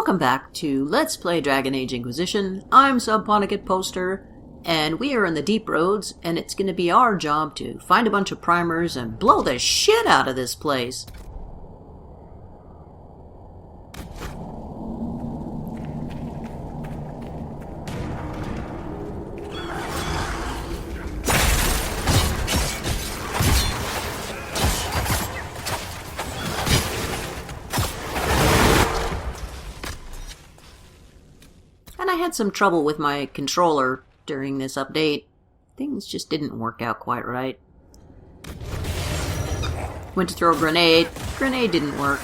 Welcome back to Let's Play Dragon Age Inquisition. I'm Subponicate Poster, and we are in the Deep Roads, and it's going to be our job to find a bunch of primers and blow the shit out of this place. And I had some trouble with my controller during this update. Things just didn't work out quite right. Went to throw a grenade. Grenade didn't work.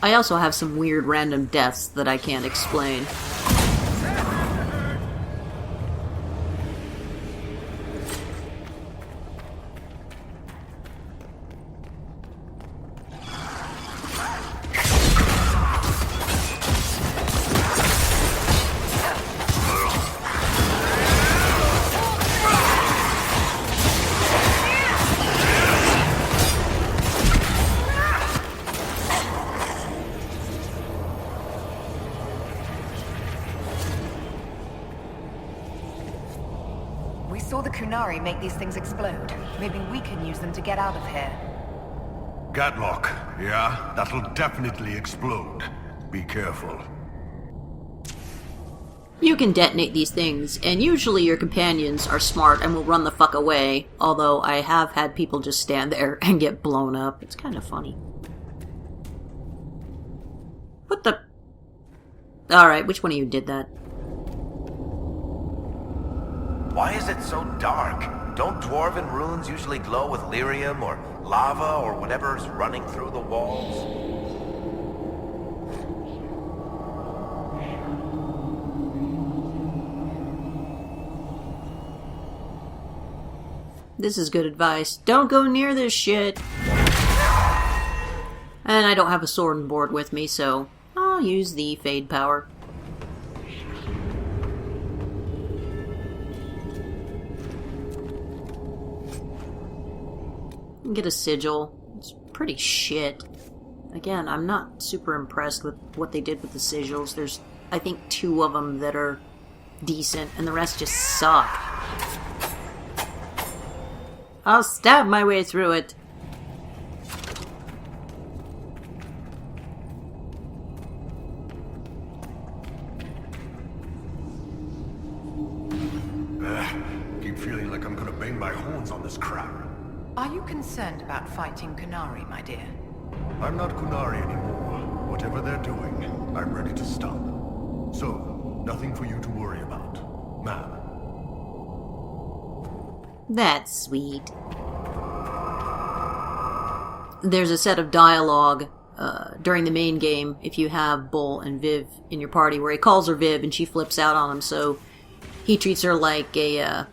I also have some weird random deaths that I can't explain. We saw the Kunari make these things explode. Maybe we can use them to get out of here. Gatlock, yeah? That'll definitely explode. Be careful. You can detonate these things, and usually your companions are smart and will run the fuck away, although I have had people just stand there and get blown up. It's kind of funny. What the... Alright, which one of you did that? Why is it so dark? Don't dwarven runes usually glow with lyrium or lava or whatever's running through the walls? This is good advice. Don't go near this shit. And I don't have a sword and board with me, so I'll use the Fade power. Get a sigil. It's pretty shit. Again, I'm not super impressed with what they did with the sigils. There's, I think, 2 of them that are decent, and the rest just suck. I'll stab my way through it. Keep feeling like I'm gonna bang my horns on this crap. Are you concerned about fighting Kunari, my dear? I'm not Kunari anymore. Whatever they're doing, I'm ready to stop. So, nothing for you to worry about, ma'am. That's sweet. There's a set of dialogue during the main game if you have Bull and Viv in your party where he calls her Viv and she flips out on him, so he treats her like a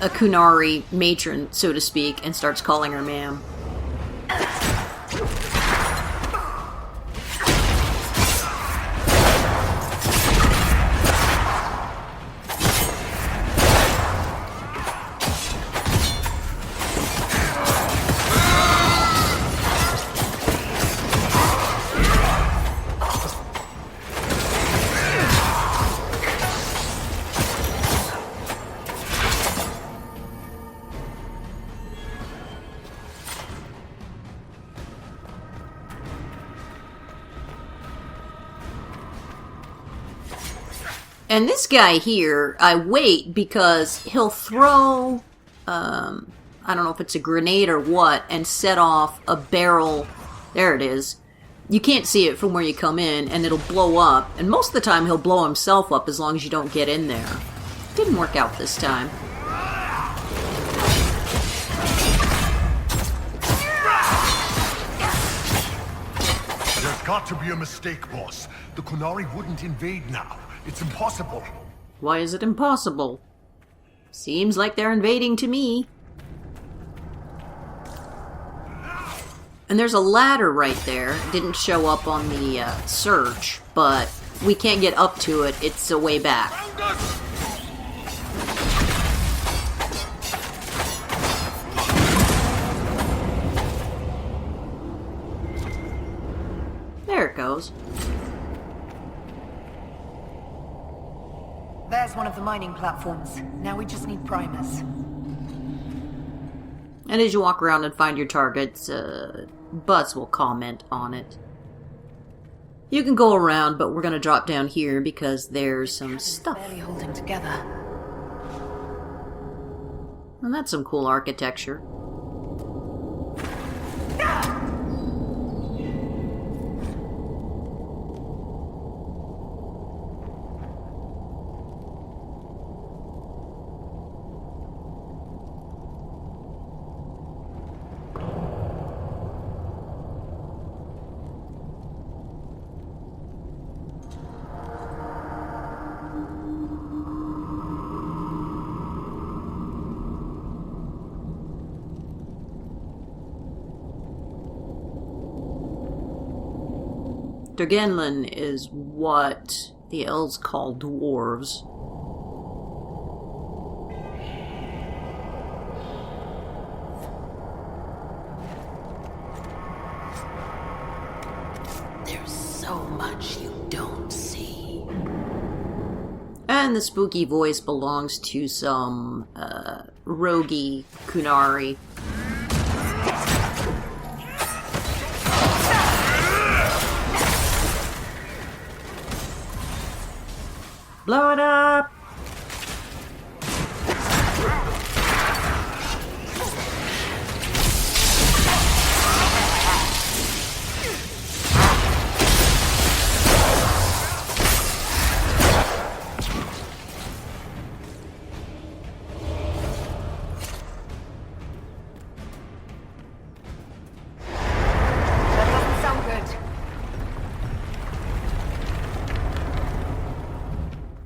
Kunari matron, so to speak, and starts calling her ma'am. And this guy here, I wait because he'll throw, I don't know if it's a grenade or what, and set off a barrel. There it is. You can't see it from where you come in, and it'll blow up. And most of the time he'll blow himself up as long as you don't get in there. Didn't work out this time. There's got to be a mistake, boss. The Kunari wouldn't invade now. It's impossible. Why is it impossible? Seems like they're invading to me. And there's a ladder right there. It didn't show up on the search, but we can't get up to it. It's a way back. There it goes. There's one of the mining platforms. Now we just need primers. And as you walk around and find your targets, Buzz will comment on it. You can go around, but we're going to drop down here because there's some stuff. Barely holding together. And that's some cool architecture. Dergenlin is what the elves call dwarves. There's so much you don't see. And the spooky voice belongs to some roguey Kunari. Blow it up! That doesn't sound good.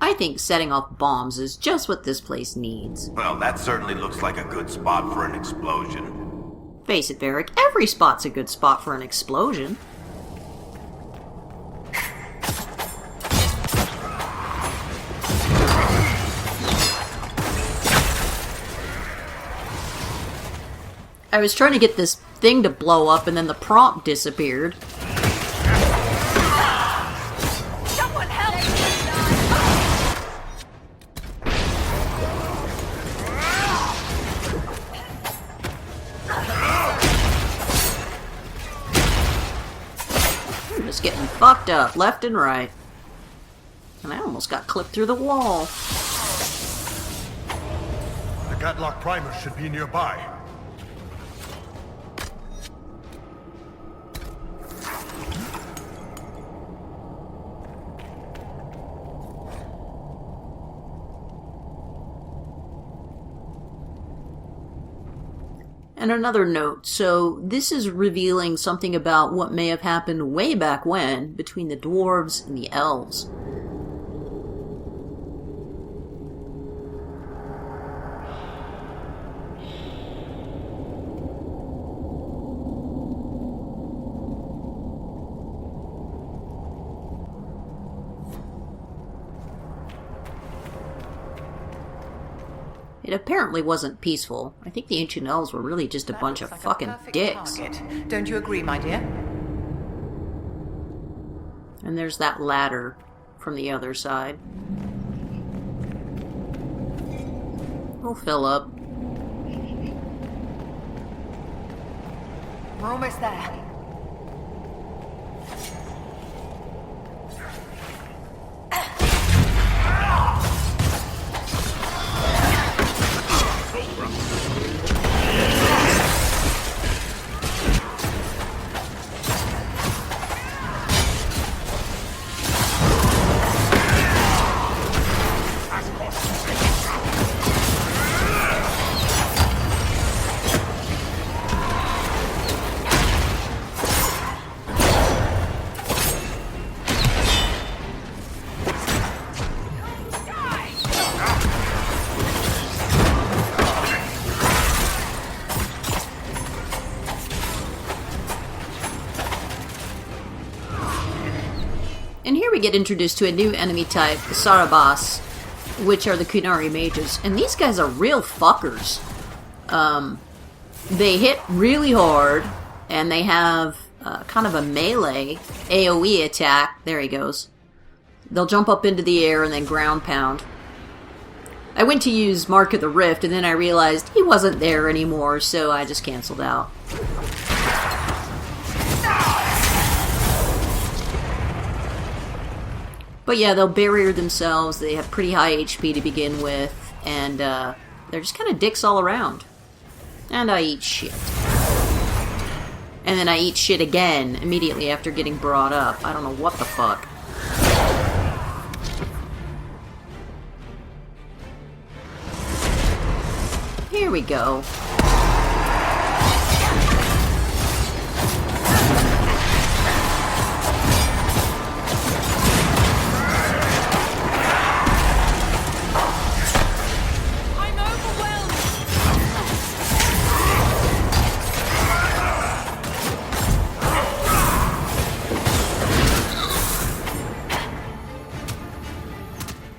I think setting off bombs is just what this place needs. Well, that certainly looks like a good spot for an explosion. Face it, Varric, every spot's a good spot for an explosion. I was trying to get this thing to blow up and then the prompt disappeared. Someone help! I'm just getting fucked up left and right. And I almost got clipped through the wall. The Gatlock primers should be nearby. And another note, so this is revealing something about what may have happened way back when between the dwarves and the elves. It apparently wasn't peaceful. I think the ancient elves were really just a bunch of Looks like a fucking perfect dicks. target. Don't you agree, my dear? And there's that ladder from the other side. We'll fill up. We're almost there. And here we get introduced to a new enemy type, the Sarabas, which are the Kunari mages. And these guys are real fuckers. They hit really hard, and they have kind of a melee AoE attack. There he goes. They'll jump up into the air and then ground pound. I went to use Mark of the Rift, and then I realized he wasn't there anymore, so I just canceled out. But yeah, they'll barrier themselves. They have pretty high HP to begin with, and they're just kind of dicks all around. And I eat shit. And then I eat shit again immediately after getting brought up. I don't know what the fuck. Here we go.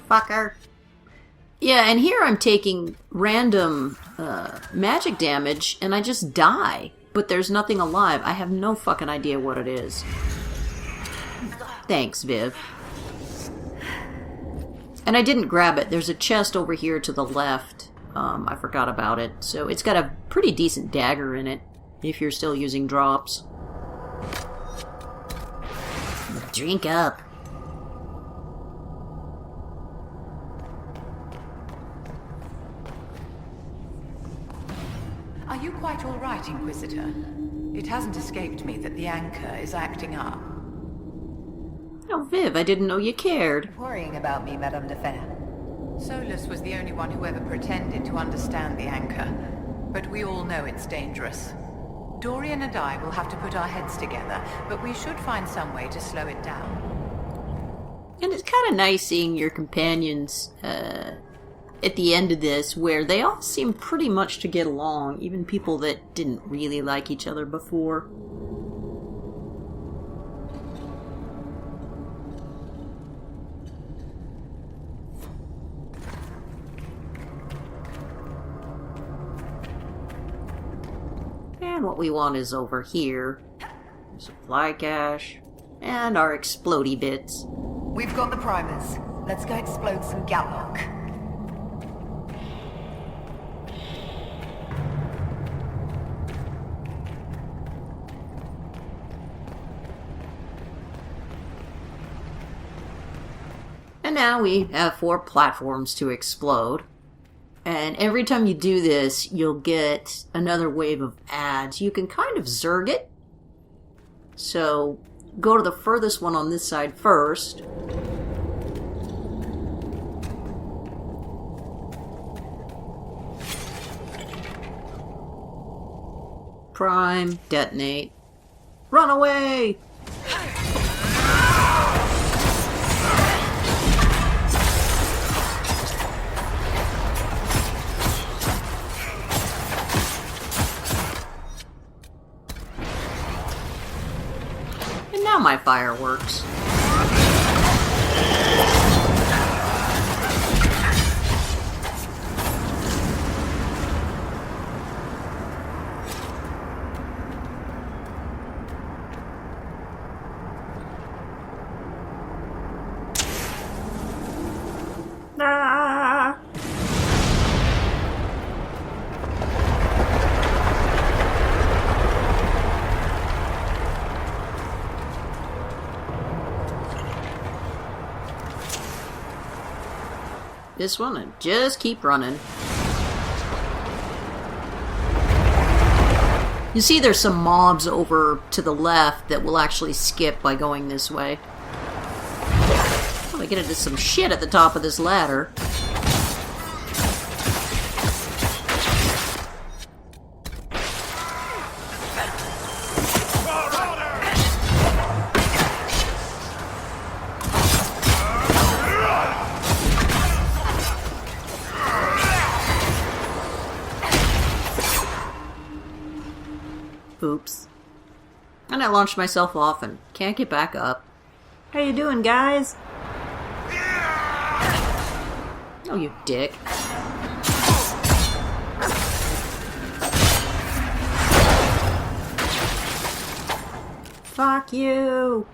Fucker. Yeah, and here I'm taking random magic damage, and I just die. But there's nothing alive. I have no fucking idea what it is. Thanks, Viv. And I didn't grab it. There's a chest over here to the left. I forgot about it. So it's got a pretty decent dagger in it, if you're still using drops. Drink up. Are you quite all right, Inquisitor? It hasn't escaped me that the anchor is acting up. Oh, Viv, I didn't know you cared. Worrying about me, Madame de Fer. Solus was the only one who ever pretended to understand the anchor, but we all know it's dangerous. Dorian and I will have to put our heads together, but we should find some way to slow it down. And it's kind of nice seeing your companions at the end of this, where they all seem pretty much to get along, even people that didn't really like each other before. And what we want is over here. Supply cache. And our explodey bits. We've got the primers. Let's go explode some Gallock. And now we have 4 platforms to explode. And every time you do this, you'll get another wave of ads. You can kind of zerg it. So, go to the furthest one on this side first. Prime, detonate. Run away! Now my fireworks. Ah. This one, and just keep running. You see there's some mobs over to the left that will actually skip by going this way. Oh, I get into some shit at the top of this ladder. Oops. And I launched myself off and can't get back up. How you doing, guys? Oh, you dick. Fuck you!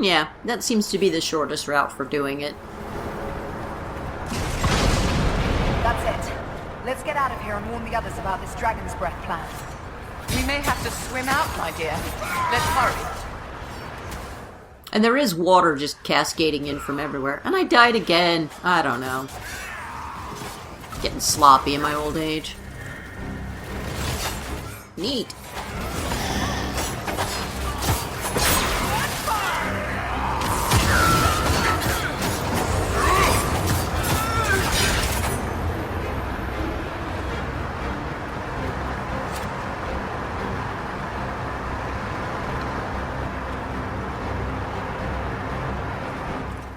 Yeah, that seems to be the shortest route for doing it. That's it. Let's get out of here and warn the others about this Dragon's Breath plan. We may have to swim out, my dear. Let's hurry. And there is water just cascading in from everywhere. And I died again. I don't know. Getting sloppy in my old age. Neat.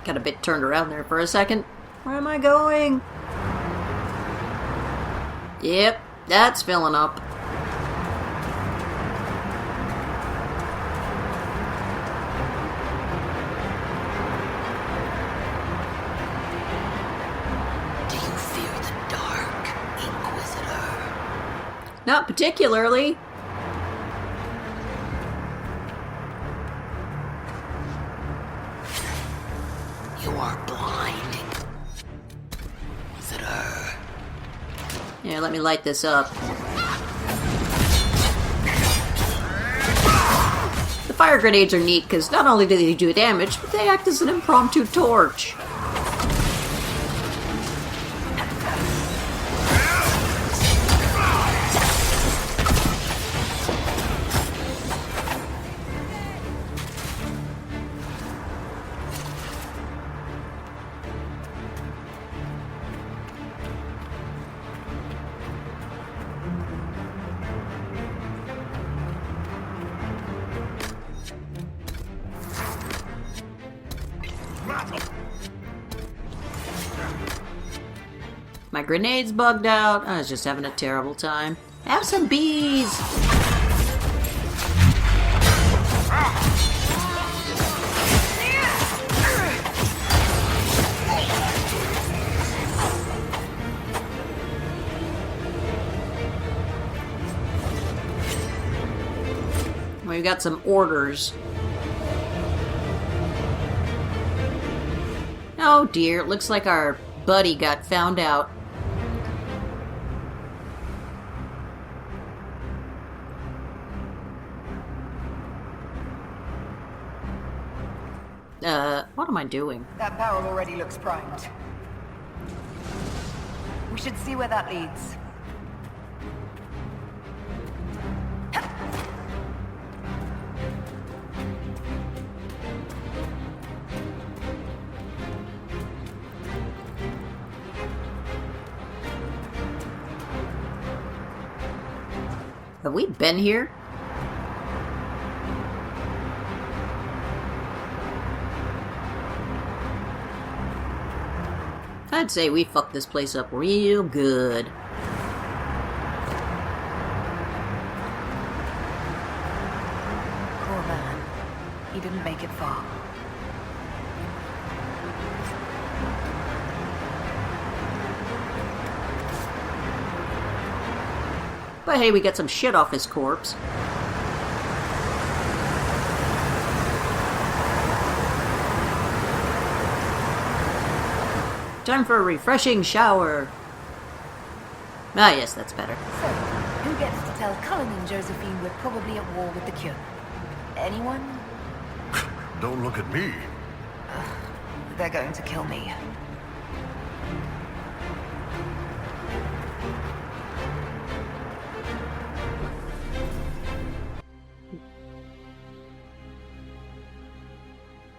Got a bit turned around there for a second. Where am I going? Yep, that's filling up. Do you fear the dark, Inquisitor? Not particularly. You are blind, Inquisitor. Yeah, let me light this up. The fire grenades are neat because not only do they do damage, but they act as an impromptu torch. My grenade's bugged out. I was just having a terrible time. Have some bees! We've got some orders. Oh dear, it looks like our buddy got found out. What am I doing? That barrel already looks primed. We should see where that leads. Have we been here? I'd say we fucked this place up real good. Poor man. He didn't make it far. But hey, we got some shit off his corpse. Time for a refreshing shower. Ah, yes, that's better. So, who gets to tell Cullen and Josephine we're probably at war with the Kyun? Anyone? Don't look at me. They're going to kill me.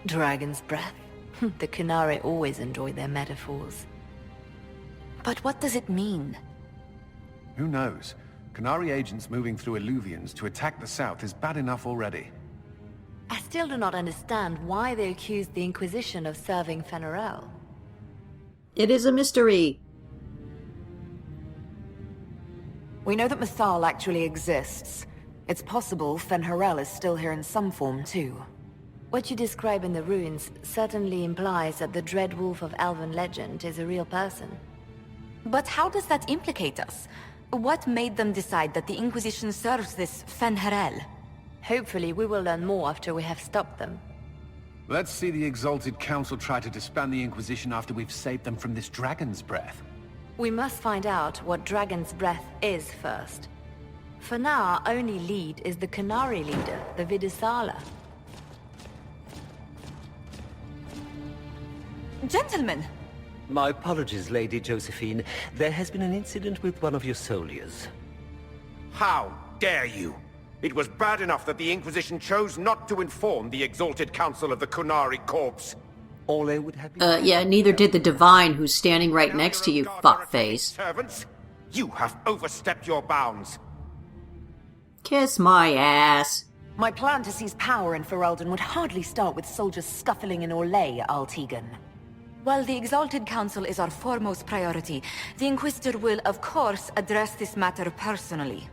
Dragon's breath? The Qunari always enjoy their metaphors. But what does it mean? Who knows? Qunari agents moving through Illuvians to attack the south is bad enough already. I still do not understand why they accused the Inquisition of serving Fen'Arel. It is a mystery. We know that Mythal actually exists. It's possible Fen'Arel is still here in some form, too. What you describe in the ruins certainly implies that the Dread Wolf of Elven legend is a real person. But how does that implicate us? What made them decide that the Inquisition serves this Fen'Harel? Hopefully we will learn more after we have stopped them. Let's see the Exalted Council try to disband the Inquisition after we've saved them from this dragon's breath. We must find out what Dragon's Breath is first. For now, our only lead is the Qunari leader, the Vidisala. Gentlemen! My apologies, Lady Josephine. There has been an incident with one of your soldiers. How dare you? It was bad enough that the Inquisition chose not to inform the Exalted Council of the Qunari Corps. All they would have been... Yeah, neither did the Divine who's standing right next to you, fuckface. Servants, you have overstepped your bounds. Kiss my ass. My plan to seize power in Ferelden would hardly start with soldiers scuffling in Orlais, Altegan. While the Exalted Council is our foremost priority, the Inquisitor will, of course, address this matter personally.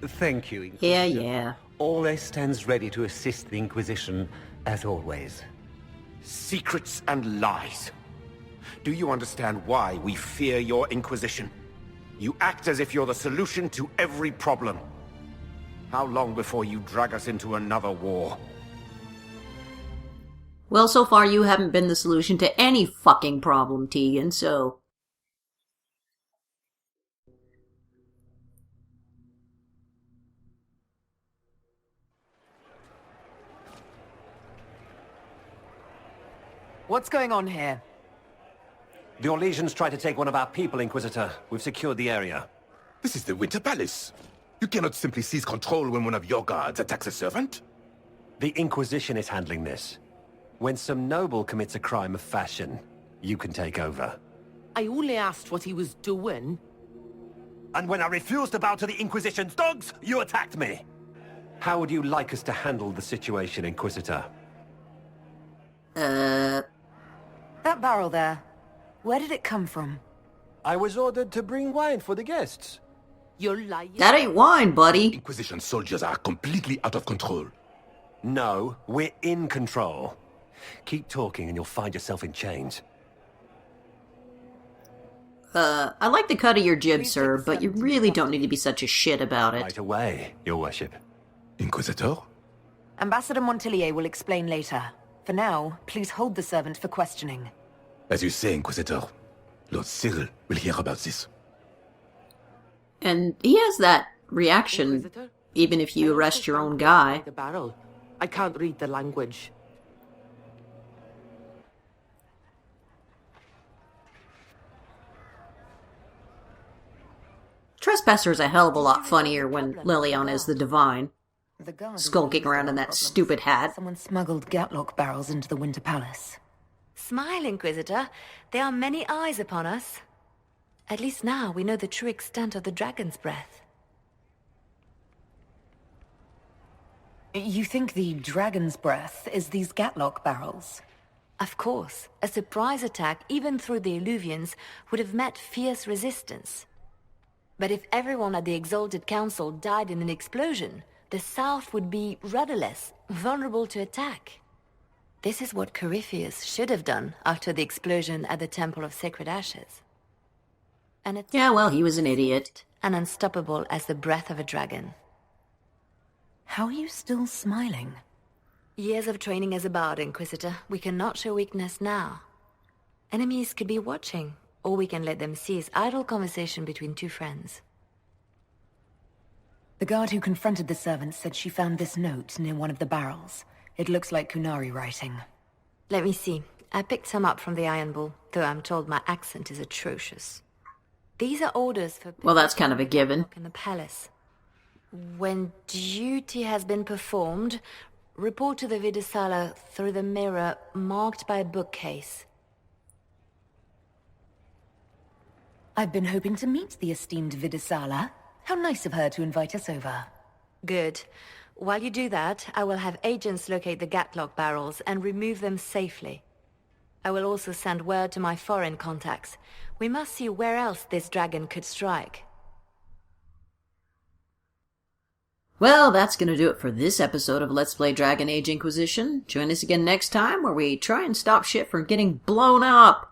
Thank you, Yeah, Inquisitor. yeah. Orlais stands ready to assist the Inquisition, as always. Secrets and lies. Do you understand why we fear your Inquisition? You act as if you're the solution to every problem. How long before you drag us into another war? Well, so far you haven't been the solution to any fucking problem, Tegan, so... What's going on here? The Orlesians tried to take one of our people, Inquisitor. We've secured the area. This is the Winter Palace. You cannot simply seize control when one of your guards attacks a servant. The Inquisition is handling this. When some noble commits a crime of fashion, you can take over. I only asked what he was doing. And when I refused to bow to the Inquisition's dogs, you attacked me! How would you like us to handle the situation, Inquisitor? That barrel there, where did it come from? I was ordered to bring wine for the guests. You're lying. That ain't wine, buddy. Inquisition soldiers are completely out of control. No, we're in control. Keep talking and you'll find yourself in chains. I like the cut of your jib, sir, but you really don't need to be such a shit about it. Right away, your worship. Inquisitor? Ambassador Montillier will explain later. For now, please hold the servant for questioning. As you say, Inquisitor, Lord Cyril will hear about this. And he has that reaction, Inquisitor? even if you arrest your own guy. The barrel. I can't read the language. Trespasser is a hell of a lot funnier when Liliana is the Divine. The guard Skulking around in that stupid hat. Someone smuggled Gatlock barrels into the Winter Palace. Smile, Inquisitor. There are many eyes upon us. At least now we know the true extent of the Dragon's Breath. You think the Dragon's Breath is these Gatlock barrels? Of course. A surprise attack, even through the Illuvians, would have met fierce resistance. But if everyone at the Exalted Council died in an explosion, the South would be rudderless, vulnerable to attack. This is what Corypheus should have done after the explosion at the Temple of Sacred Ashes. And yeah, well, he was an idiot. And unstoppable as the breath of a dragon. How are you still smiling? Years of training as a bard, Inquisitor. We cannot show weakness now. Enemies could be watching, or we can let them seize idle conversation between two friends. The guard who confronted the servant said she found this note near one of the barrels. It looks like Qunari writing. Let me see. I picked some up from the Iron Bull, though I'm told my accent is atrocious. These are orders for... Well, that's kind of a given. ...in the palace. When duty has been performed, report to the Vidisala through the mirror marked by a bookcase. I've been hoping to meet the esteemed Vidisala. How nice of her to invite us over. Good. While you do that, I will have agents locate the Gatlock barrels and remove them safely. I will also send word to my foreign contacts. We must see where else this dragon could strike. Well, that's going to do it for this episode of Let's Play Dragon Age Inquisition. Join us again next time where we try and stop shit from getting blown up.